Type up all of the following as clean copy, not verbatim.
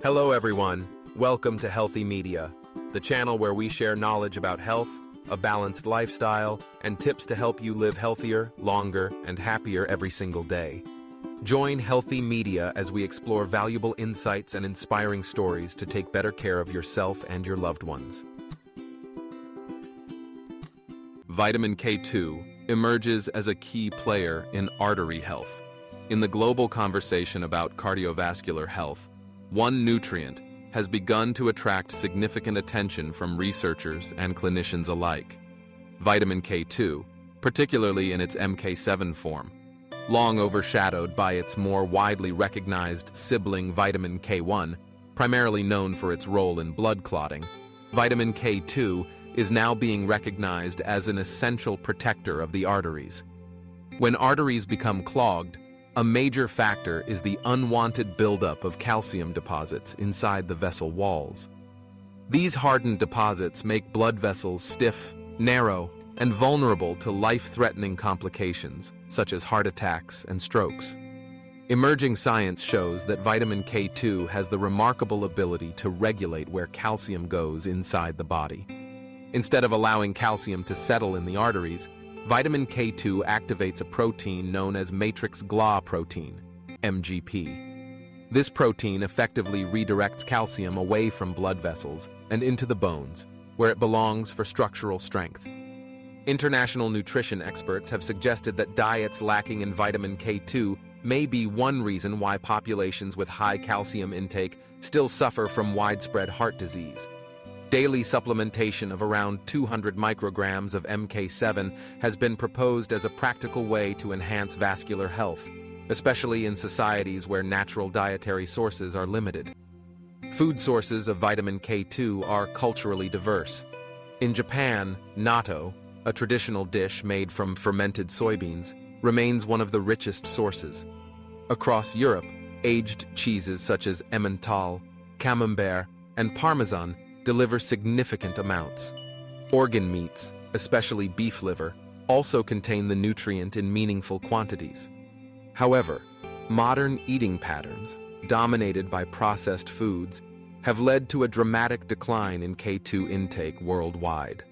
Hello everyone, welcome to Healthy Media, the channel where we share knowledge about health, a balanced lifestyle, and tips to help you live healthier, longer, and happier every single day. Join Healthy Media as we explore valuable insights and inspiring stories to take better care of yourself and your loved ones. Vitamin K2 emerges as a key player in artery health. In the global conversation about cardiovascular health, one nutrient has begun to attract significant attention from researchers and clinicians alike. Vitamin K2, particularly in its MK7 form, long overshadowed by its more widely recognized sibling vitamin K1, primarily known for its role in blood clotting, vitamin K2 is now being recognized as an essential protector of the arteries. When arteries become clogged, a major factor is the unwanted buildup of calcium deposits inside the vessel walls. These hardened deposits make blood vessels stiff, narrow, and vulnerable to life-threatening complications, such as heart attacks and strokes. Emerging science shows that vitamin K2 has the remarkable ability to regulate where calcium goes inside the body. Instead of allowing calcium to settle in the arteries, vitamin K2 activates a protein known as matrix GLA protein, MGP. This protein effectively redirects calcium away from blood vessels and into the bones, where it belongs for structural strength. International nutrition experts have suggested that diets lacking in vitamin K2 may be one reason why populations with high calcium intake still suffer from widespread heart disease. Daily supplementation of around 200 micrograms of MK7 has been proposed as a practical way to enhance vascular health, especially in societies where natural dietary sources are limited. Food sources of vitamin K2 are culturally diverse. In Japan, natto, a traditional dish made from fermented soybeans, remains one of the richest sources. Across Europe, aged cheeses such as Emmental, Camembert, and Parmesan deliver significant amounts. Organ meats, especially beef liver, also contain the nutrient in meaningful quantities. However, modern eating patterns, dominated by processed foods, have led to a dramatic decline in K2 intake worldwide.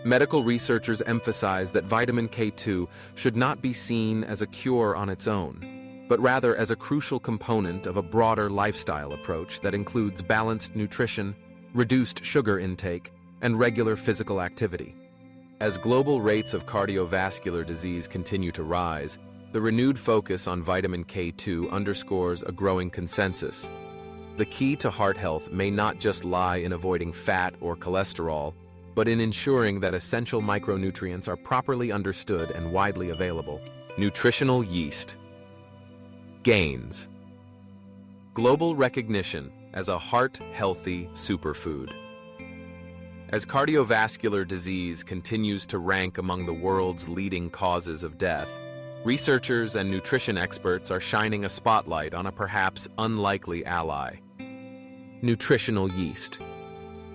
Medical researchers emphasize that vitamin K2 should not be seen as a cure on its own, but rather as a crucial component of a broader lifestyle approach that includes balanced nutrition, reduced sugar intake, and regular physical activity. As global rates of cardiovascular disease continue to rise, the renewed focus on vitamin K2 underscores a growing consensus. The key to heart health may not just lie in avoiding fat or cholesterol, but in ensuring that essential micronutrients are properly understood and widely available. Nutritional yeast. Gains. Global recognition as a heart-healthy superfood. As cardiovascular disease continues to rank among the world's leading causes of death, researchers and nutrition experts are shining a spotlight on a perhaps unlikely ally. Nutritional yeast.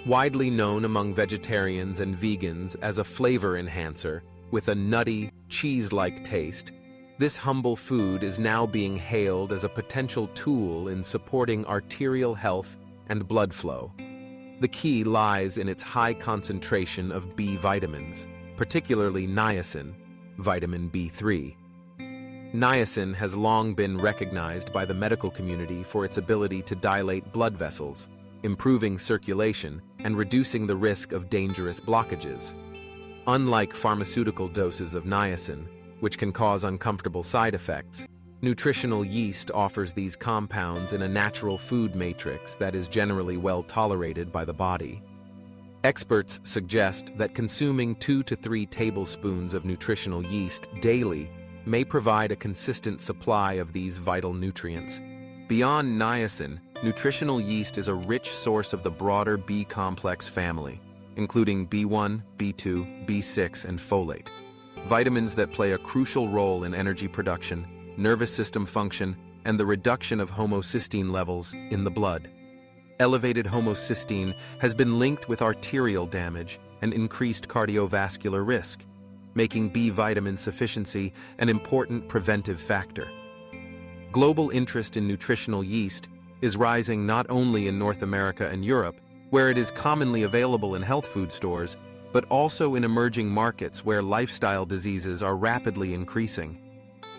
Widely known among vegetarians and vegans as a flavor enhancer with a nutty, cheese-like taste, this humble food is now being hailed as a potential tool in supporting arterial health and blood flow. The key lies in its high concentration of B vitamins, particularly niacin, vitamin B3. Niacin has long been recognized by the medical community for its ability to dilate blood vessels, improving circulation and reducing the risk of dangerous blockages. Unlike pharmaceutical doses of niacin, which can cause uncomfortable side effects, nutritional yeast offers these compounds in a natural food matrix that is generally well tolerated by the body. Experts suggest that consuming 2 to 3 tablespoons of nutritional yeast daily may provide a consistent supply of these vital nutrients. Beyond niacin, nutritional yeast is a rich source of the broader B-complex family, including B1, B2, B6, and folate. Vitamins that play a crucial role in energy production, nervous system function, and the reduction of homocysteine levels in the blood. Elevated homocysteine has been linked with arterial damage and increased cardiovascular risk, making B vitamin sufficiency an important preventive factor. Global interest in nutritional yeast is rising not only in North America and Europe, where it is commonly available in health food stores, but also in emerging markets where lifestyle diseases are rapidly increasing.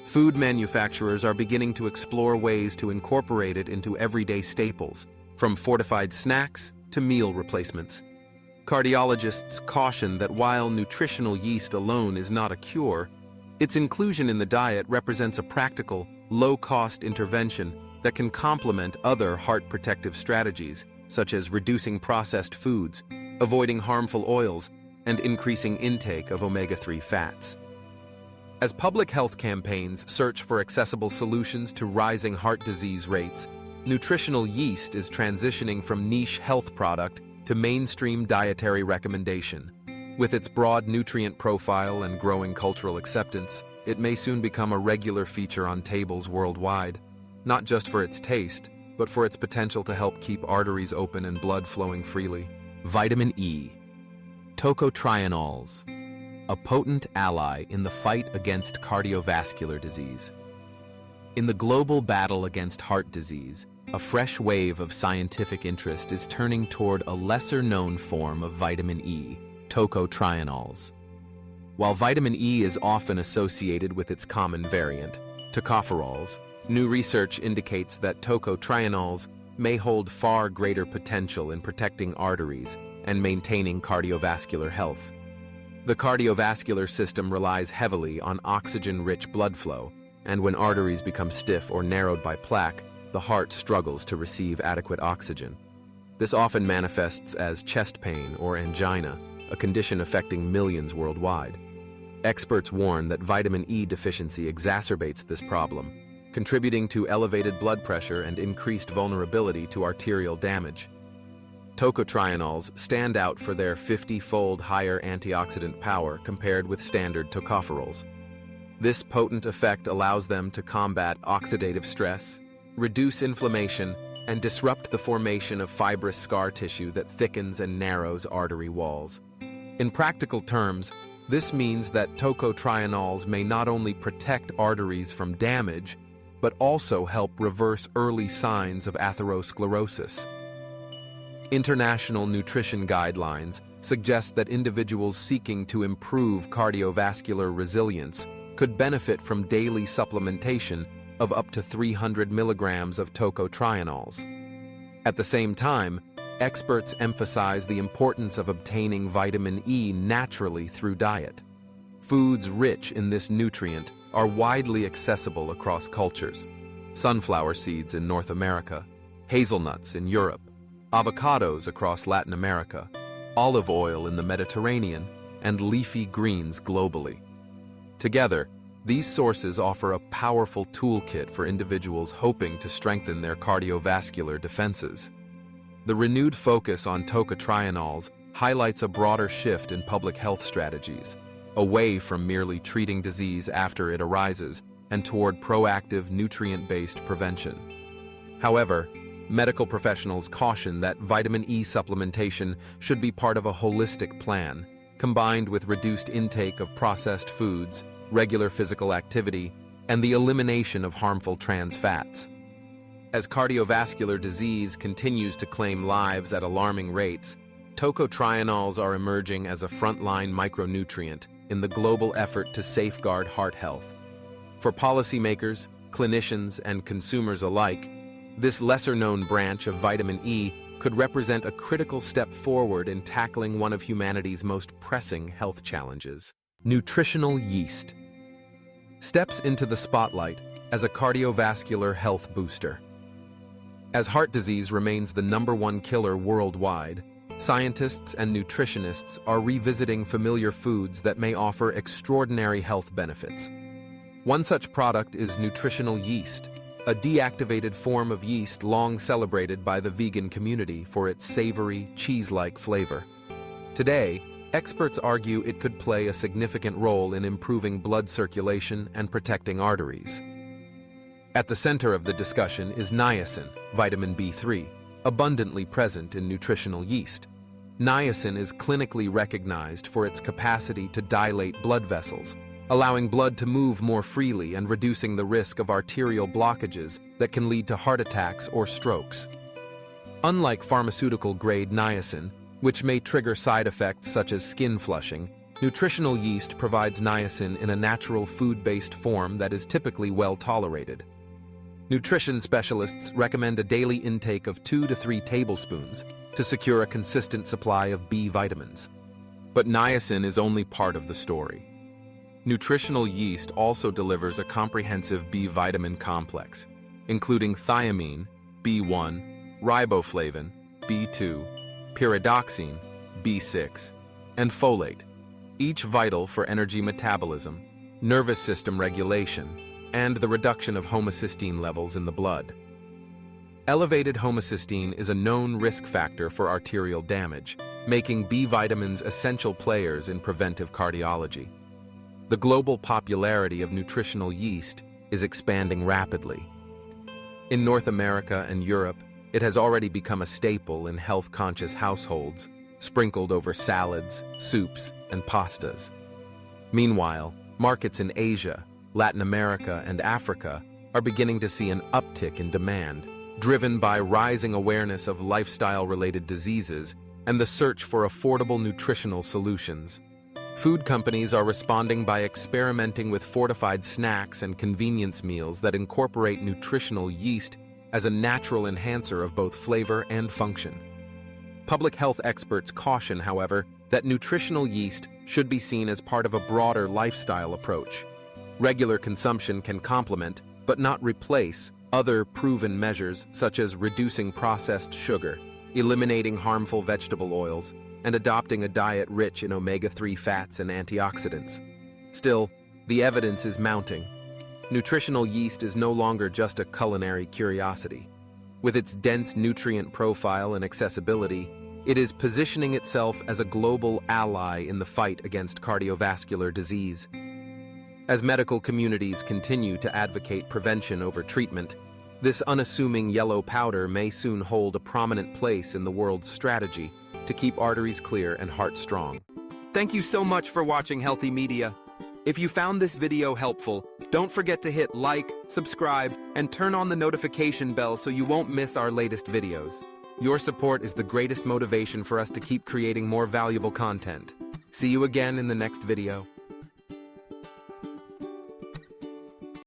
Food manufacturers are beginning to explore ways to incorporate it into everyday staples, from fortified snacks to meal replacements. Cardiologists caution that while nutritional yeast alone is not a cure, its inclusion in the diet represents a practical, low-cost intervention that can complement other heart protective strategies, such as reducing processed foods, avoiding harmful oils, and increasing intake of omega-3 fats. As public health campaigns search for accessible solutions to rising heart disease rates, nutritional yeast is transitioning from niche health product to mainstream dietary recommendation. With its broad nutrient profile and growing cultural acceptance, it may soon become a regular feature on tables worldwide, not just for its taste, but for its potential to help keep arteries open and blood flowing freely. Vitamin E. Tocotrienols, a potent ally in the fight against cardiovascular disease. In the global battle against heart disease, a fresh wave of scientific interest is turning toward a lesser-known form of vitamin E, tocotrienols. While vitamin E is often associated with its common variant, tocopherols, new research indicates that tocotrienols may hold far greater potential in protecting arteries and maintaining cardiovascular health. The cardiovascular system relies heavily on oxygen-rich blood flow, and when arteries become stiff or narrowed by plaque, the heart struggles to receive adequate oxygen. This often manifests as chest pain or angina, a condition affecting millions worldwide. Experts warn that vitamin E deficiency exacerbates this problem, contributing to elevated blood pressure and increased vulnerability to arterial damage. Tocotrienols stand out for their 50-fold higher antioxidant power compared with standard tocopherols. This potent effect allows them to combat oxidative stress, reduce inflammation, and disrupt the formation of fibrous scar tissue that thickens and narrows artery walls. In practical terms, this means that tocotrienols may not only protect arteries from damage, but also help reverse early signs of atherosclerosis. International nutrition guidelines suggest that individuals seeking to improve cardiovascular resilience could benefit from daily supplementation of up to 300 milligrams of tocotrienols. At the same time, experts emphasize the importance of obtaining vitamin E naturally through diet. Foods rich in this nutrient are widely accessible across cultures. Sunflower seeds in North America, hazelnuts in Europe, avocados across Latin America, olive oil in the Mediterranean, and leafy greens globally. Together, these sources offer a powerful toolkit for individuals hoping to strengthen their cardiovascular defenses. The renewed focus on tocotrienols highlights a broader shift in public health strategies, away from merely treating disease after it arises and toward proactive nutrient-based prevention. However, medical professionals caution that vitamin E supplementation should be part of a holistic plan, combined with reduced intake of processed foods, regular physical activity, and the elimination of harmful trans fats. As cardiovascular disease continues to claim lives at alarming rates, tocotrienols are emerging as a frontline micronutrient in the global effort to safeguard heart health. For policymakers, clinicians, and consumers alike, this lesser-known branch of vitamin E could represent a critical step forward in tackling one of humanity's most pressing health challenges. Nutritional yeast steps into the spotlight as a cardiovascular health booster. As heart disease remains the #1 killer worldwide, scientists and nutritionists are revisiting familiar foods that may offer extraordinary health benefits. One such product is nutritional yeast, a deactivated form of yeast long celebrated by the vegan community for its savory, cheese-like flavor. Today, experts argue it could play a significant role in improving blood circulation and protecting arteries. At the center of the discussion is niacin, vitamin B3, abundantly present in nutritional yeast. Niacin is clinically recognized for its capacity to dilate blood vessels, allowing blood to move more freely and reducing the risk of arterial blockages that can lead to heart attacks or strokes. Unlike pharmaceutical-grade niacin, which may trigger side effects such as skin flushing, nutritional yeast provides niacin in a natural food-based form that is typically well tolerated. Nutrition specialists recommend a daily intake of 2 to 3 tablespoons to secure a consistent supply of B vitamins. But niacin is only part of the story. Nutritional yeast also delivers a comprehensive B vitamin complex, including thiamine, B1, riboflavin, B2, pyridoxine, B6, and folate, each vital for energy metabolism, nervous system regulation, and the reduction of homocysteine levels in the blood. Elevated homocysteine is a known risk factor for arterial damage, making B vitamins essential players in preventive cardiology. The global popularity of nutritional yeast is expanding rapidly. In North America and Europe, it has already become a staple in health-conscious households, sprinkled over salads, soups, and pastas. Meanwhile, markets in Asia, Latin America, and Africa are beginning to see an uptick in demand, driven by rising awareness of lifestyle-related diseases and the search for affordable nutritional solutions. Food companies are responding by experimenting with fortified snacks and convenience meals that incorporate nutritional yeast as a natural enhancer of both flavor and function. Public health experts caution, however, that nutritional yeast should be seen as part of a broader lifestyle approach. Regular consumption can complement, but not replace, other proven measures such as reducing processed sugar, eliminating harmful vegetable oils, and adopting a diet rich in omega-3 fats and antioxidants. Still, the evidence is mounting. Nutritional yeast is no longer just a culinary curiosity. With its dense nutrient profile and accessibility, it is positioning itself as a global ally in the fight against cardiovascular disease. As medical communities continue to advocate prevention over treatment, this unassuming yellow powder may soon hold a prominent place in the world's strategy to keep arteries clear and heart strong. Thank you so much for watching Healthy Media. If you found this video helpful, don't forget to hit like, subscribe, and turn on the notification bell so you won't miss our latest videos. Your support is the greatest motivation for us to keep creating more valuable content. See you again in the next video.